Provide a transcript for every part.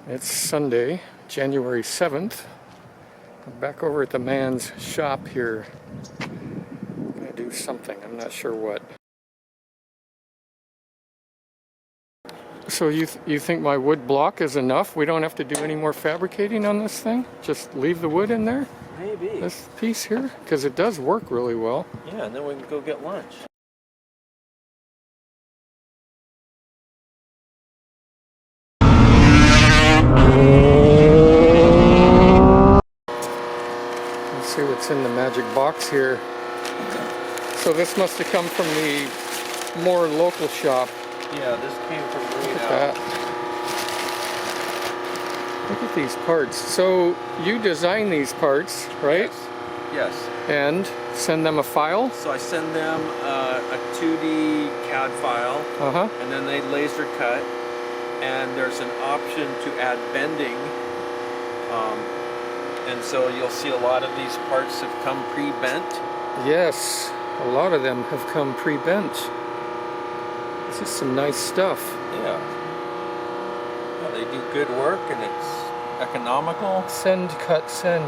It's Sunday, January 7th. I'm back over at the man's shop here. I'm gonna do something, I'm not sure what. So you think my wood block is enough? We don't have to do any more fabricating on this thing? Just leave the wood in there? Maybe. This piece here? Because it does work really well. Yeah, and then we can go get lunch. Let's see what's in the magic box here. So this must have come from the more local shop. Yeah, this came from Look at that. Look at these parts. So you design these parts, right? Yes. And send them a file? So I send them a 2D CAD file, and then they laser cut, and there's an option to add bending, and so you'll see a lot of these parts have come pre-bent. Yes, a lot of them have come pre-bent. This is some nice stuff. Yeah. Yeah, they do good work, and it's economical. Send, cut, send.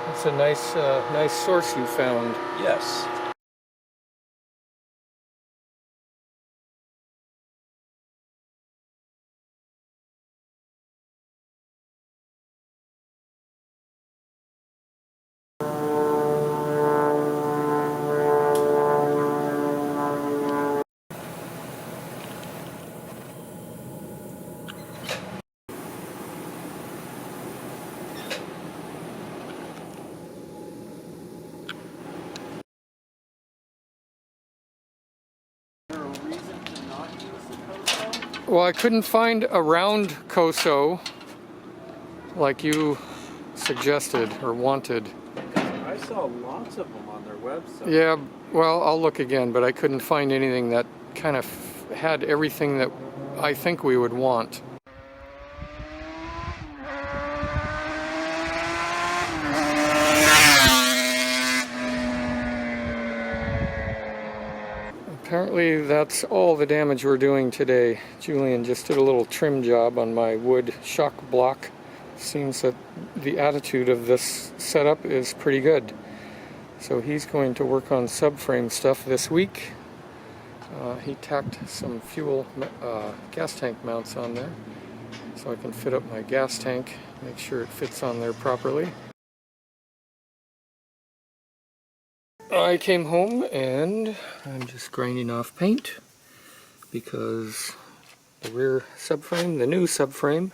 That's a nice, nice source you found. Yes. Well, I couldn't find a round COSO like you suggested or wanted. I saw lots of them on their website. Yeah, well, I'll look again, but I couldn't find anything that kind of had everything that I think we would want. Apparently that's all the damage we're doing today. Julian just did a little trim job on my wood shock block. Seems that the attitude of this setup is pretty good. So he's going to work on subframe stuff this week. He tacked some fuel gas tank mounts on there so I can fit up my gas tank, make sure it fits on there properly. I came home and I'm just grinding off paint because the rear subframe, the new subframe,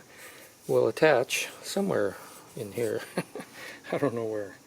will attach somewhere in here. I don't know where.